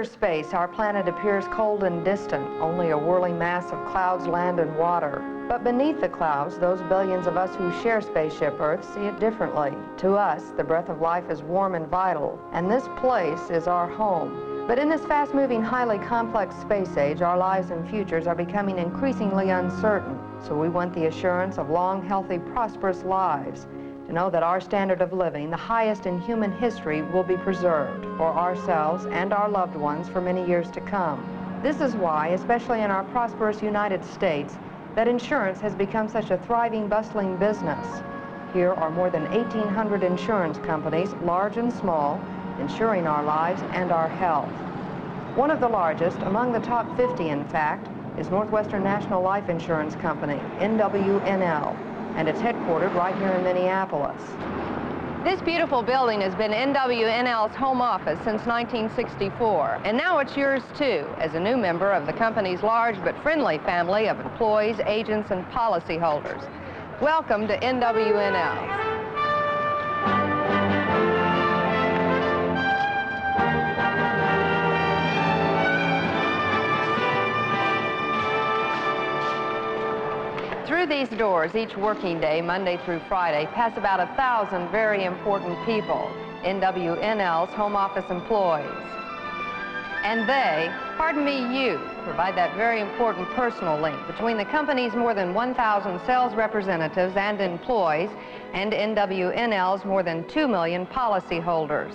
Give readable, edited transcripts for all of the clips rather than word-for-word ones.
outer space, our planet appears cold and distant, only a whirling mass of clouds, land, and water. But beneath the clouds, those billions of us who share spaceship Earth see it differently. To us, the breath of life is warm and vital, and this place is our home. But in this fast-moving, highly complex space age, our lives and futures are becoming increasingly uncertain. So we want the assurance of long, healthy, prosperous lives, to know that our standard of living, the highest in human history, will be preserved for ourselves and our loved ones for many years to come. This is why, especially in our prosperous United States, that insurance has become such a thriving, bustling business. Here are more than 1,800 insurance companies, large and small, insuring our lives and our health. One of the largest, among the top 50 in fact, is Northwestern National Life Insurance Company, NWNL, and it's headquartered right here in Minneapolis. This beautiful building has been NWNL's home office since 1964, and now it's yours too, as a new member of the company's large but friendly family of employees, agents, and policyholders. Welcome to NWNL. Through these doors, each working day, Monday through Friday, pass about 1,000 very important people, NWNL's home office employees. And they, pardon me, you, provide that very important personal link between the company's more than 1,000 sales representatives and employees and NWNL's more than 2 million policyholders.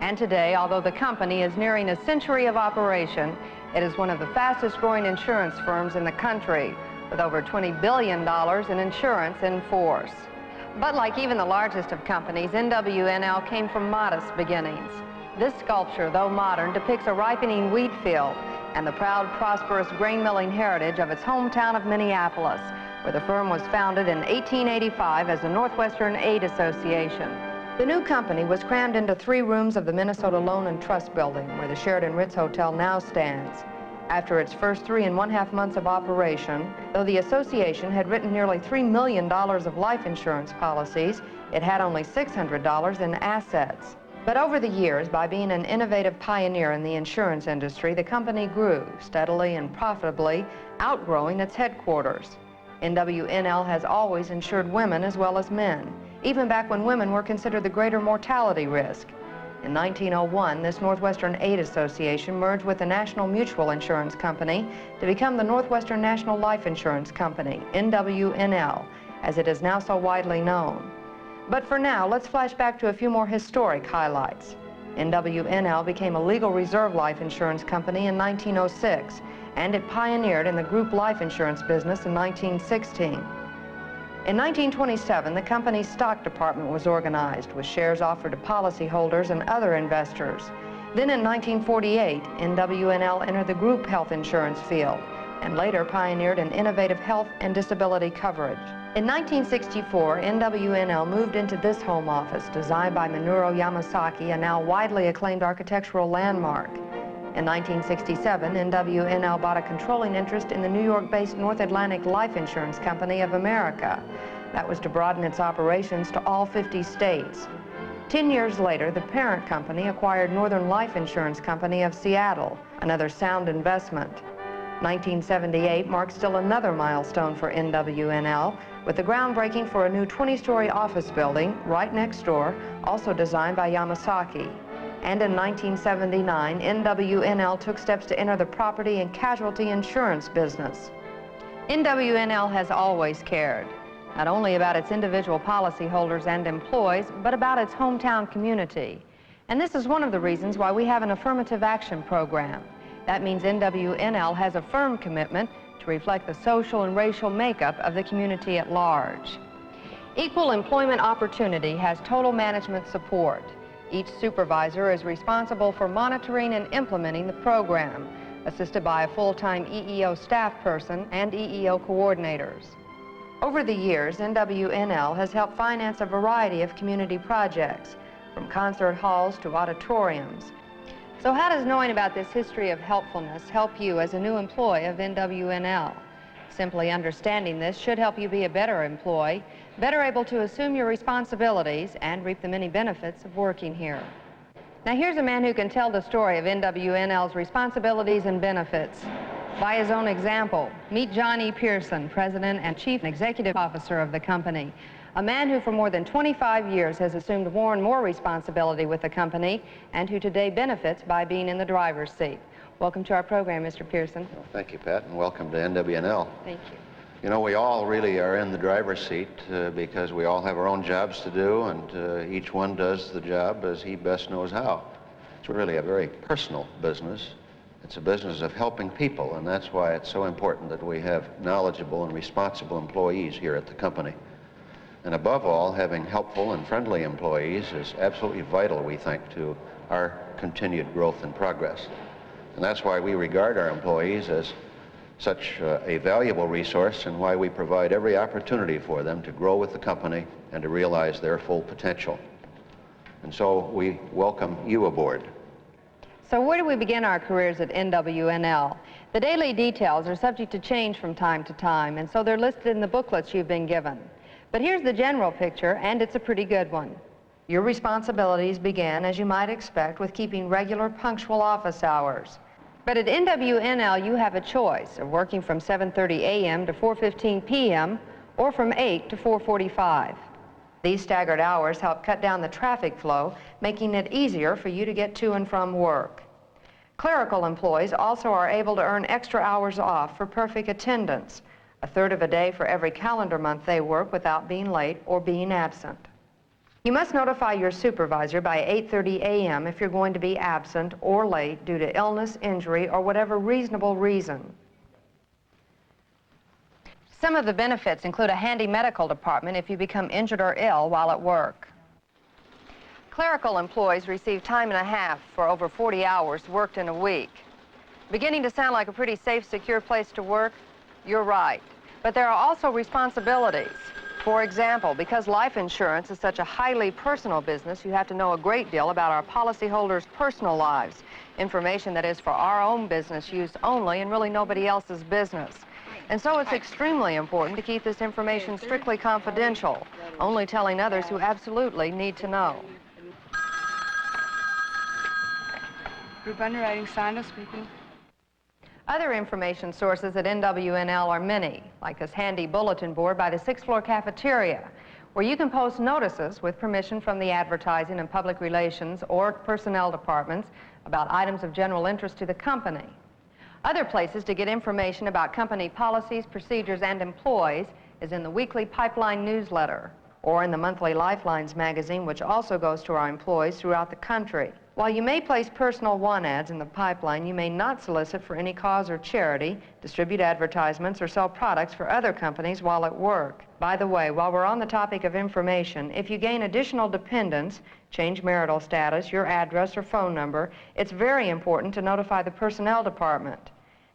And today, although the company is nearing a century of operation, it is one of the fastest growing insurance firms in the country, with over $20 billion in insurance in force. But like even the largest of companies, NWNL came from modest beginnings. This sculpture, though modern, depicts a ripening wheat field and the proud, prosperous grain milling heritage of its hometown of Minneapolis, where the firm was founded in 1885 as the Northwestern Aid Association. The new company was crammed into 3 rooms of the Minnesota Loan and Trust Building, where the Sheraton Ritz Hotel now stands. After its first 3½ months of operation, though the association had written nearly $3 million of life insurance policies, it had only $600 in assets. But over the years, by being an innovative pioneer in the insurance industry, the company grew steadily and profitably, outgrowing its headquarters. NWNL has always insured women as well as men, even back when women were considered the greater mortality risk. In 1901, this Northwestern Aid Association merged with the National Mutual Insurance Company to become the Northwestern National Life Insurance Company, NWNL, as it is now so widely known. But for now, let's flash back to a few more historic highlights. NWNL became a legal reserve life insurance company in 1906, and it pioneered in the group life insurance business in 1916. In 1927, the company's stock department was organized, with shares offered to policyholders and other investors. Then in 1948, NWNL entered the group health insurance field, and later pioneered an innovative health and disability coverage. In 1964, NWNL moved into this home office, designed by Minoru Yamasaki, a now widely acclaimed architectural landmark. In 1967, NWNL bought a controlling interest in the New York-based North Atlantic Life Insurance Company of America. That was to broaden its operations to all 50 states. 10 years later, the parent company acquired Northern Life Insurance Company of Seattle, another sound investment. 1978 marked still another milestone for NWNL, with the groundbreaking for a new 20-story office building right next door, also designed by Yamasaki. And in 1979, NWNL took steps to enter the property and casualty insurance business. NWNL has always cared, not only about its individual policyholders and employees, but about its hometown community. And this is one of the reasons why we have an affirmative action program. That means NWNL has a firm commitment to reflect the social and racial makeup of the community at large. Equal employment opportunity has total management support. Each supervisor is responsible for monitoring and implementing the program, assisted by a full-time EEO staff person and EEO coordinators. Over the years, NWNL has helped finance a variety of community projects, from concert halls to auditoriums. So how does knowing about this history of helpfulness help you as a new employee of NWNL? Simply understanding this should help you be a better employee, better able to assume your responsibilities and reap the many benefits of working here. Now here's a man who can tell the story of NWNL's responsibilities and benefits. By his own example, meet John E. Pearson, President and Chief Executive Officer of the company, a man who for more than 25 years has assumed more and more responsibility with the company and who today benefits by being in the driver's seat. Welcome to our program, Mr. Pearson. Well, thank you, Pat, and welcome to NWNL. Thank you. You know, we all really are in the driver's seat because we all have our own jobs to do, and each one does the job as he best knows how. It's really a very personal business. It's a business of helping people, and that's why it's so important that we have knowledgeable and responsible employees here at the company. And above all, having helpful and friendly employees is absolutely vital, we think, to our continued growth and progress. And that's why we regard our employees as such a valuable resource and why we provide every opportunity for them to grow with the company and to realize their full potential. And so we welcome you aboard. So where do we begin our careers at NWNL? The daily details are subject to change from time to time, and so they're listed in the booklets you've been given. But here's the general picture, and it's a pretty good one. Your responsibilities begin, as you might expect, with keeping regular punctual office hours. But at NWNL, you have a choice of working from 7:30 a.m. to 4:15 p.m. or from 8 to 4:45. These staggered hours help cut down the traffic flow, making it easier for you to get to and from work. Clerical employees also are able to earn extra hours off for perfect attendance, a third of a day for every calendar month they work without being late or being absent. You must notify your supervisor by 8:30 a.m. if you're going to be absent or late due to illness, injury, or whatever reasonable reason. Some of the benefits include a handy medical department if you become injured or ill while at work. Clerical employees receive time and a half for over 40 hours worked in a week. Beginning to sound like a pretty safe, secure place to work? You're right. But there are also responsibilities. For example, because life insurance is such a highly personal business, you have to know a great deal about our policyholders' personal lives, information that is for our own business use only and really nobody else's business. And so it's extremely important to keep this information strictly confidential, only telling others who absolutely need to know. Group Underwriting, Sandra speaking. Other information sources at NWNL are many, like this handy bulletin board by the 6th floor cafeteria, where you can post notices with permission from the advertising and public relations or personnel departments about items of general interest to the company. Other places to get information about company policies, procedures, and employees is in the weekly Pipeline newsletter or in the monthly Lifelines magazine, which also goes to our employees throughout the country. While you may place personal want ads in the Pipeline, you may not solicit for any cause or charity, distribute advertisements, or sell products for other companies while at work. By the way, while we're on the topic of information, if you gain additional dependents, change marital status, your address or phone number, it's very important to notify the personnel department.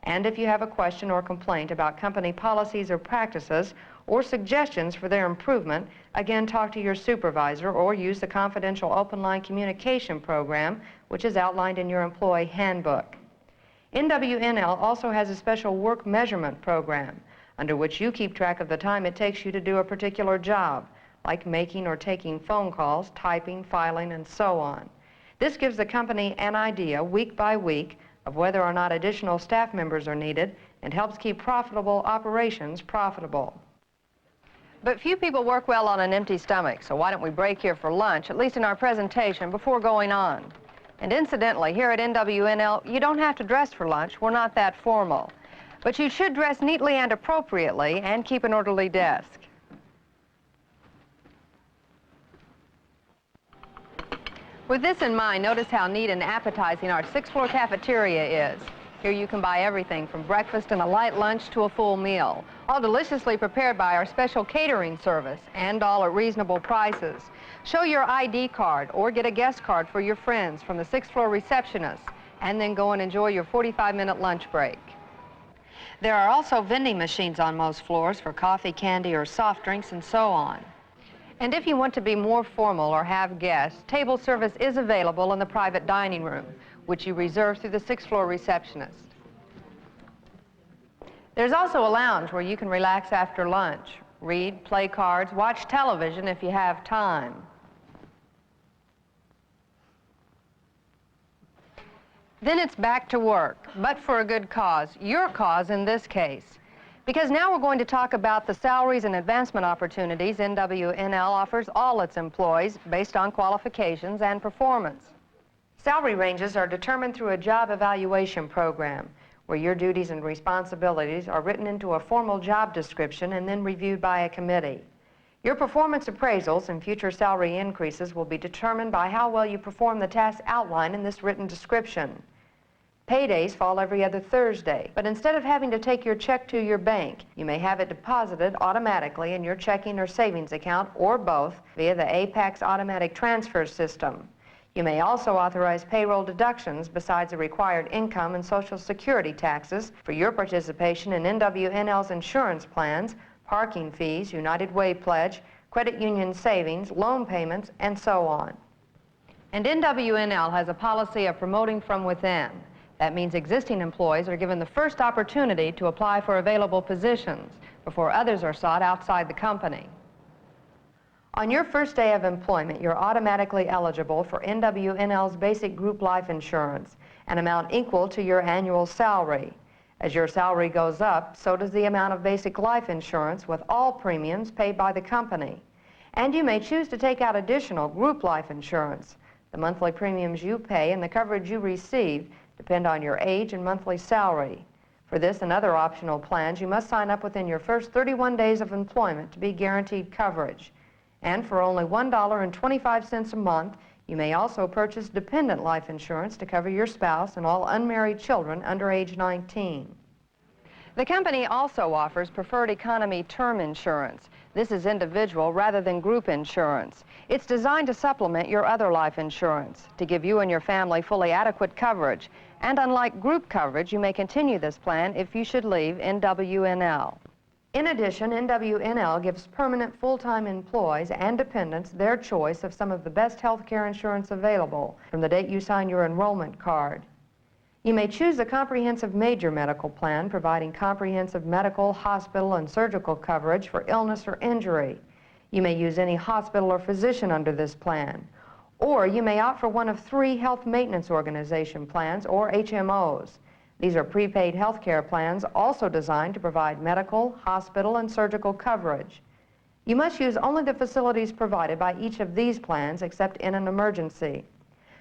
And if you have a question or complaint about company policies or practices or suggestions for their improvement, again, talk to your supervisor or use the confidential open line communication program, which is outlined in your employee handbook. NWNL also has a special work measurement program under which you keep track of the time it takes you to do a particular job, like making or taking phone calls, typing, filing, and so on. This gives the company an idea week by week of whether or not additional staff members are needed and helps keep profitable operations profitable. But few people work well on an empty stomach, so why don't we break here for lunch, at least in our presentation, before going on? And incidentally, here at NWNL, you don't have to dress for lunch. We're not that formal. But you should dress neatly and appropriately and keep an orderly desk. With this in mind, notice how neat and appetizing our 6th floor cafeteria is. Here you can buy everything from breakfast and a light lunch to a full meal, all deliciously prepared by our special catering service and all at reasonable prices. Show your ID card or get a guest card for your friends from the 6th floor receptionist and then go and enjoy your 45-minute lunch break. There are also vending machines on most floors for coffee, candy, or soft drinks and so on. And if you want to be more formal or have guests, table service is available in the private dining room, which you reserve through the 6th floor receptionist. There's also a lounge where you can relax after lunch, read, play cards, watch television if you have time. Then it's back to work, but for a good cause, your cause in this case. Because now we're going to talk about the salaries and advancement opportunities NWNL offers all its employees based on qualifications and performance. Salary ranges are determined through a job evaluation program where your duties and responsibilities are written into a formal job description and then reviewed by a committee. Your performance appraisals and future salary increases will be determined by how well you perform the tasks outlined in this written description. Paydays fall every other Thursday, but instead of having to take your check to your bank, you may have it deposited automatically in your checking or savings account, or both, via the APAC's automatic transfer system. You may also authorize payroll deductions besides the required income and Social Security taxes for your participation in NWNL's insurance plans, parking fees, United Way pledge, credit union savings, loan payments, and so on. And NWNL has a policy of promoting from within. That means existing employees are given the first opportunity to apply for available positions before others are sought outside the company. On your first day of employment, you're automatically eligible for NWNL's basic group life insurance, an amount equal to your annual salary. As your salary goes up, so does the amount of basic life insurance with all premiums paid by the company. And you may choose to take out additional group life insurance. The monthly premiums you pay and the coverage you receive depend on your age and monthly salary. For this and other optional plans, you must sign up within your first 31 days of employment to be guaranteed coverage. And for only $1.25 a month, you may also purchase dependent life insurance to cover your spouse and all unmarried children under age 19. The company also offers preferred economy term insurance. This is individual rather than group insurance. It's designed to supplement your other life insurance, to give you and your family fully adequate coverage. And unlike group coverage, you may continue this plan if you should leave NWNL. In addition, NWNL gives permanent full-time employees and dependents their choice of some of the best health care insurance available from the date you sign your enrollment card. You may choose a comprehensive major medical plan providing comprehensive medical, hospital, and surgical coverage for illness or injury. You may use any hospital or physician under this plan. Or you may opt for one of 3 health maintenance organization plans, or HMOs. These are prepaid health care plans also designed to provide medical, hospital, and surgical coverage. You must use only the facilities provided by each of these plans except in an emergency.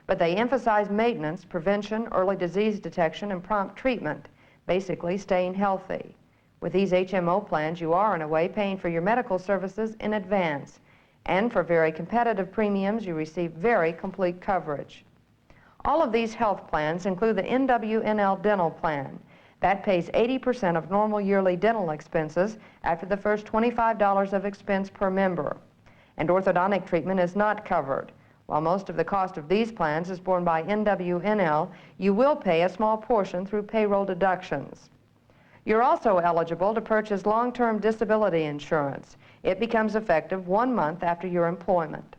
But they emphasize maintenance, prevention, early disease detection, and prompt treatment, basically staying healthy. With these HMO plans, you are, in a way, paying for your medical services in advance. And for very competitive premiums, you receive very complete coverage. All of these health plans include the NWNL dental plan. That pays 80% of normal yearly dental expenses after the first $25 of expense per member. And orthodontic treatment is not covered. While most of the cost of these plans is borne by NWNL, you will pay a small portion through payroll deductions. You're also eligible to purchase long-term disability insurance. It becomes effective 1 month after your employment.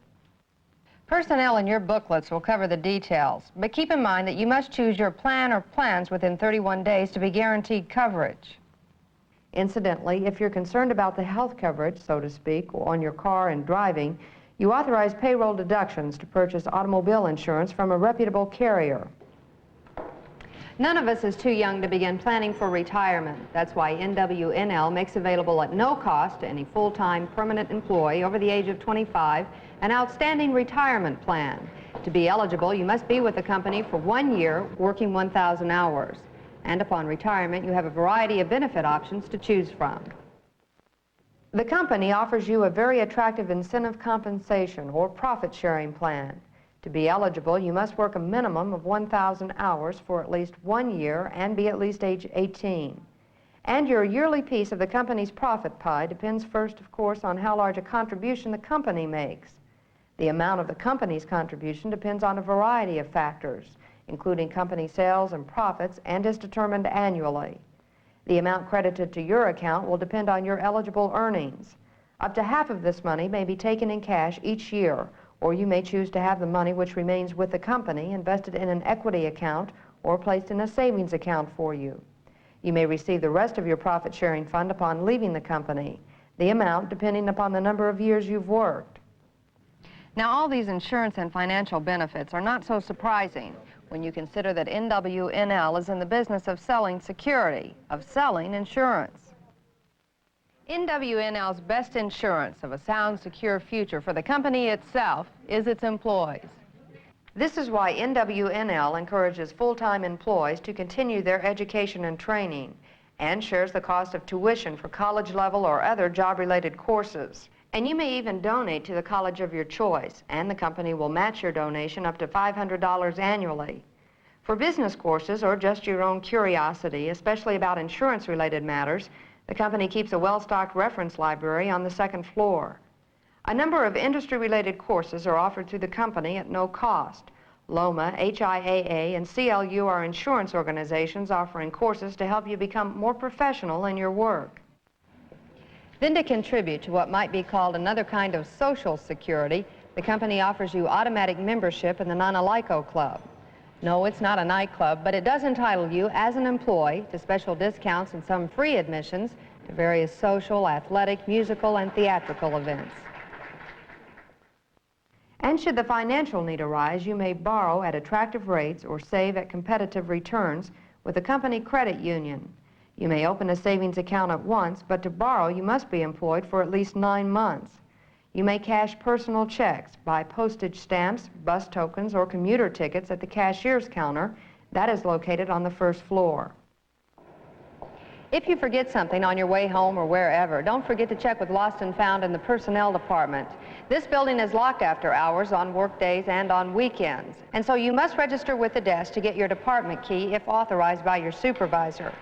Personnel in your booklets will cover the details, but keep in mind that you must choose your plan or plans within 31 days to be guaranteed coverage. Incidentally, if you're concerned about the health coverage, so to speak, on your car and driving, you authorize payroll deductions to purchase automobile insurance from a reputable carrier. None of us is too young to begin planning for retirement. That's why NWNL makes available at no cost to any full-time permanent employee over the age of 25 an outstanding retirement plan. To be eligible, you must be with the company for 1 year, working 1,000 hours. And upon retirement, you have a variety of benefit options to choose from. The company offers you a very attractive incentive compensation or profit-sharing plan. To be eligible, you must work a minimum of 1,000 hours for at least 1 year and be at least age 18. And your yearly piece of the company's profit pie depends first, of course, on how large a contribution the company makes. The amount of the company's contribution depends on a variety of factors, including company sales and profits, and is determined annually. The amount credited to your account will depend on your eligible earnings. Up to half of this money may be taken in cash each year, or you may choose to have the money which remains with the company invested in an equity account or placed in a savings account for you. You may receive the rest of your profit-sharing fund upon leaving the company, the amount depending upon the number of years you've worked. Now, all these insurance and financial benefits are not so surprising when you consider that NWNL is in the business of selling security, of selling insurance. NWNL's best insurance of a sound, secure future for the company itself is its employees. This is why NWNL encourages full-time employees to continue their education and training and shares the cost of tuition for college-level or other job-related courses. And you may even donate to the college of your choice, and the company will match your donation up to $500 annually. For business courses or just your own curiosity, especially about insurance-related matters, the company keeps a well-stocked reference library on the second floor. A number of industry-related courses are offered through the company at no cost. LOMA, HIAA, and CLU are insurance organizations offering courses to help you become more professional in your work. Then to contribute to what might be called another kind of social security, the company offers you automatic membership in the Non-Alico Club. No, it's not a nightclub, but it does entitle you as an employee to special discounts and some free admissions to various social, athletic, musical, and theatrical events. And should the financial need arise, you may borrow at attractive rates or save at competitive returns with the company credit union. You may open a savings account at once, but to borrow, you must be employed for at least 9 months. You may cash personal checks, buy postage stamps, bus tokens, or commuter tickets at the cashier's counter. That is located on the first floor. If you forget something on your way home or wherever, don't forget to check with Lost and Found in the personnel department. This building is locked after hours on work days and on weekends, and so you must register with the desk to get your department key if authorized by your supervisor.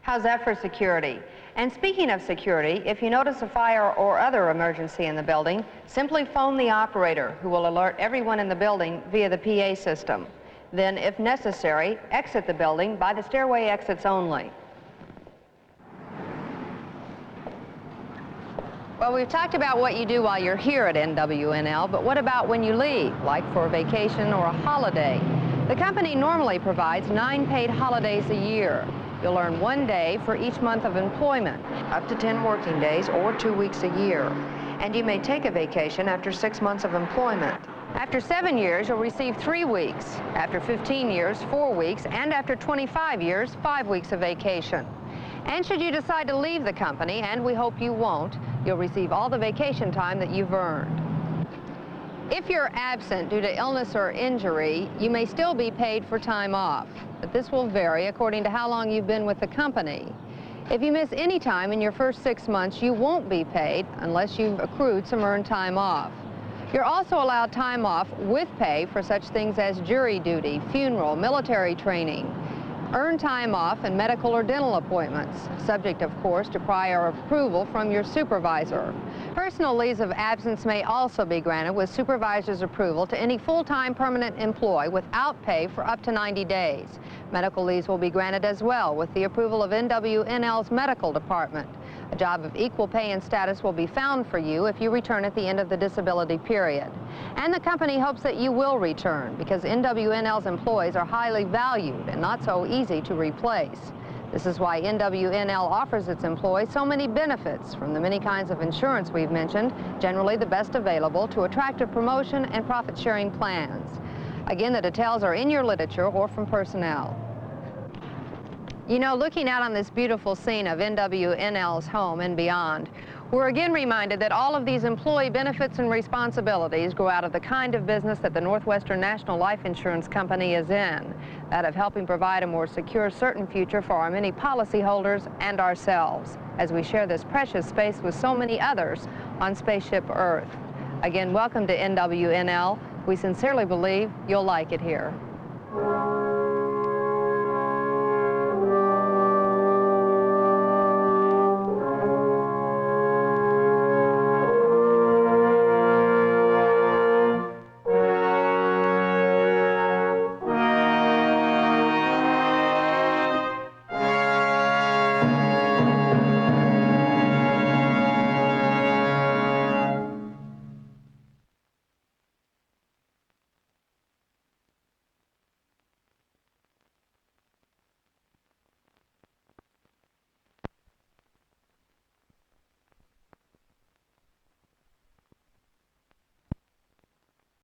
How's that for security? And speaking of security, if you notice a fire or other emergency in the building, simply phone the operator, who will alert everyone in the building via the PA system. Then, if necessary, exit the building by the stairway exits only. Well, we've talked about what you do while you're here at NWNL, but what about when you leave, like for a vacation or a holiday? The company normally provides 9 paid holidays a year. You'll earn 1 day for each month of employment. Up to 10 working days or 2 weeks a year. And you may take a vacation after 6 months of employment. After 7 years, you'll receive 3 weeks. After 15 years, 4 weeks. And after 25 years, 5 weeks of vacation. And should you decide to leave the company, and we hope you won't, you'll receive all the vacation time that you've earned. If you're absent due to illness or injury, you may still be paid for time off, but this will vary according to how long you've been with the company. If you miss any time in your first 6 months, you won't be paid unless you've accrued some earned time off. You're also allowed time off with pay for such things as jury duty, funeral, military training, earned time off, and medical or dental appointments, subject, of course, to prior approval from your supervisor. Personal leaves of absence may also be granted with supervisor's approval to any full-time permanent employee without pay for up to 90 days. Medical leaves will be granted as well with the approval of NWNL's medical department. A job of equal pay and status will be found for you if you return at the end of the disability period. And the company hopes that you will return because NWNL's employees are highly valued and not so easy to replace. This is why NWNL offers its employees so many benefits, from the many kinds of insurance we've mentioned, generally the best available, to attractive promotion and profit-sharing plans. Again, the details are in your literature or from personnel. You know, looking out on this beautiful scene of NWNL's home and beyond, we're again reminded that all of these employee benefits and responsibilities grow out of the kind of business that the Northwestern National Life Insurance Company is in, that of helping provide a more secure, certain future for our many policyholders and ourselves, as we share this precious space with so many others on Spaceship Earth. Again, welcome to NWNL. We sincerely believe you'll like it here.